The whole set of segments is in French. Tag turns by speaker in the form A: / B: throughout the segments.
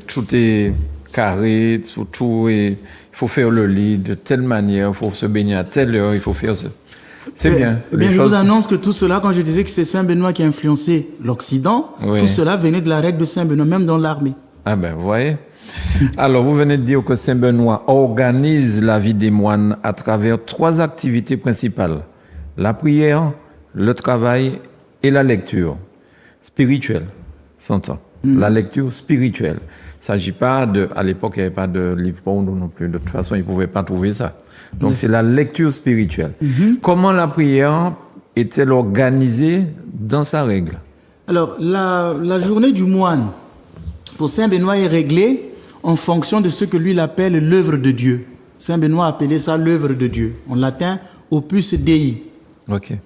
A: Tout est carré, tout est... Il faut faire le lit de telle manière, il faut se baigner à telle heure, il faut faire ça. C'est bien.
B: Je vous annonce que tout cela, quand je disais que c'est Saint Benoît qui a influencé l'Occident, tout cela venait de la règle de Saint Benoît, même dans l'armée.
A: Ah ben, vous voyez. Alors, vous venez de dire que Saint Benoît organise la vie des moines à travers 3 activités principales. La prière, le travail et la lecture spirituelle. S'entend. La lecture spirituelle. Il ne s'agit pas de... À l'époque, il n'y avait pas de livre porno non plus. De toute façon, ils ne pouvaient pas trouver ça. Donc, c'est la lecture spirituelle. Comment la prière est-elle organisée dans sa règle?
B: Alors, la journée du moine, pour Saint Benoît, est réglée en fonction de ce que lui appelle l'œuvre de Dieu. Saint Benoît appelait ça l'œuvre de Dieu. En latin, opus Dei.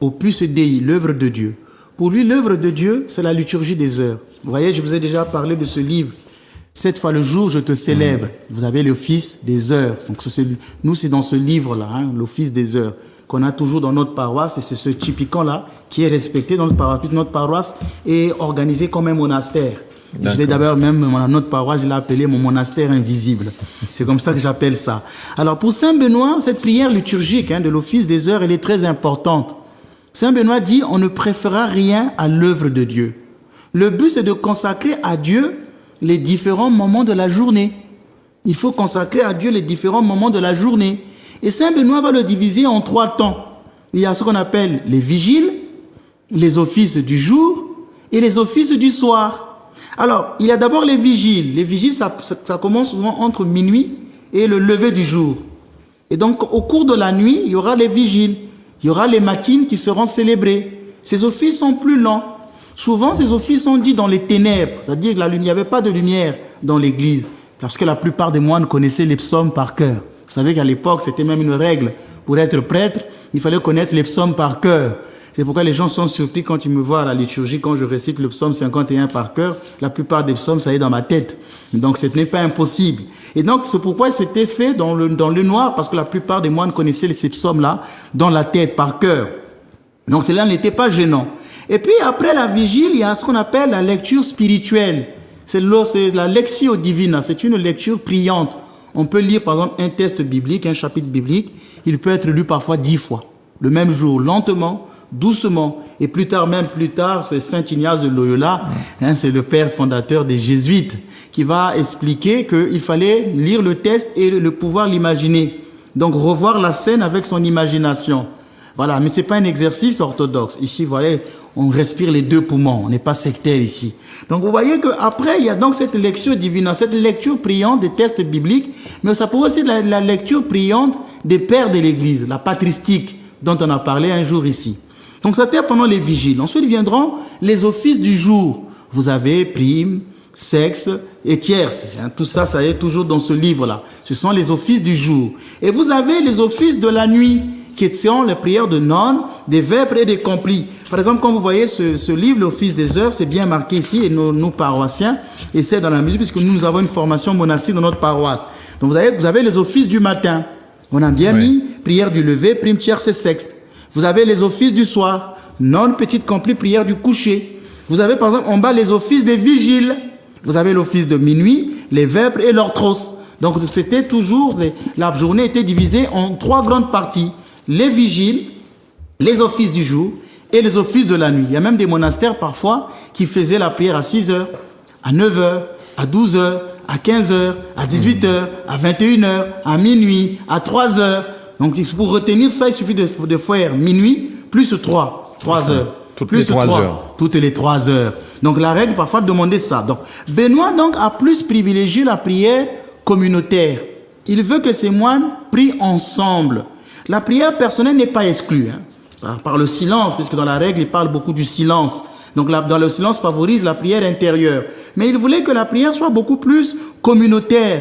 B: Opus Dei, l'œuvre de Dieu. Pour lui, l'œuvre de Dieu, c'est la liturgie des heures. Vous voyez, je vous ai déjà parlé de ce livre. 7 fois le jour, je te célèbre. Vous avez l'office des heures. Donc, nous, c'est dans ce livre-là, l'office des heures, qu'on a toujours dans notre paroisse. Et c'est ce typiquant-là qui est respecté dans notre paroisse. Puisque notre paroisse est organisée comme un monastère. Je l'ai d'abord même, dans notre paroisse, je l'ai appelé mon monastère invisible. C'est comme ça que j'appelle ça. Alors, pour Saint Benoît, cette prière liturgique de l'office des heures, elle est très importante. Saint Benoît dit, on ne préférera rien à l'œuvre de Dieu. Le but, c'est de consacrer à Dieu les différents moments de la journée. Il faut consacrer à Dieu les différents moments de la journée. Et Saint Benoît va le diviser en 3 temps. Il y a ce qu'on appelle les vigiles, les offices du jour et les offices du soir. Alors, il y a d'abord les vigiles. Les vigiles, ça commence souvent entre minuit et le lever du jour. Et donc, au cours de la nuit, il y aura les vigiles. Il y aura les matines qui seront célébrées. Ces offices sont plus lents. Souvent, ces offices sont dits dans les ténèbres, c'est-à-dire qu'il n'y avait pas de lumière dans l'église, parce que la plupart des moines connaissaient les psaumes par cœur. Vous savez qu'à l'époque, c'était même une règle. Pour être prêtre, il fallait connaître les psaumes par cœur. C'est pourquoi les gens sont surpris quand ils me voient à la liturgie, quand je récite le psaume 51 par cœur. La plupart des psaumes, ça est dans ma tête. Donc, ce n'est pas impossible. Et donc, c'est pourquoi c'était fait dans le noir, parce que la plupart des moines connaissaient ces psaumes-là dans la tête, par cœur. Donc, cela n'était pas gênant. Et puis, après la vigile, il y a ce qu'on appelle la lecture spirituelle. C'est la Lectio Divina. C'est une lecture priante. On peut lire, par exemple, un texte biblique, un chapitre biblique. Il peut être lu parfois 10 fois. Le même jour, lentement, doucement. Et plus tard, c'est Saint Ignace de Loyola. C'est le père fondateur des Jésuites qui va expliquer qu'il fallait lire le texte et le pouvoir l'imaginer. Donc, revoir la scène avec son imagination. Voilà, mais c'est pas un exercice orthodoxe. Ici, vous voyez, on respire les 2 poumons. On n'est pas sectaire ici. Donc, vous voyez qu'après, il y a donc cette lecture divine, cette lecture priante des textes bibliques, mais ça peut aussi être la lecture priante des pères de l'Église, la patristique, dont on a parlé un jour ici. Donc, c'était pendant les vigiles. Ensuite viendront les offices du jour. Vous avez prime, sexe et tierce. Tout ça, ça est toujours dans ce livre-là. Ce sont les offices du jour. Et vous avez les offices de la nuit, qui sont les prières de nonnes, des vêpres et des complis. Par exemple, quand vous voyez ce livre, l'Office des heures, c'est bien marqué ici, et nos paroissiens essaient dans la mesure, puisque nous avons une formation monastique dans notre paroisse. Donc vous avez les offices du matin. On a bien mis prière du lever, prime, tierce et sexte. Vous avez les offices du soir, nonnes, petite complis, prière du coucher. Vous avez par exemple en bas les offices des vigiles. Vous avez l'office de minuit, les vêpres et l'orthros. Donc c'était toujours, la journée était divisée en 3 grandes parties. Les vigiles, les offices du jour et les offices de la nuit. Il y a même des monastères parfois qui faisaient la prière à 6 heures, à 9 heures, à 12 heures, à 15 heures, à 18 heures, à 21 heures, à minuit, à 3 heures. Donc pour retenir ça, il suffit de faire minuit plus 3 heures. Toutes les 3 heures. Donc la règle parfois demandait ça. Donc Benoît a plus privilégié la prière communautaire. Il veut que ses moines prient ensemble. La prière personnelle n'est pas exclue, par le silence, puisque dans la règle, il parle beaucoup du silence. Donc, dans le silence favorise la prière intérieure. Mais il voulait que la prière soit beaucoup plus communautaire,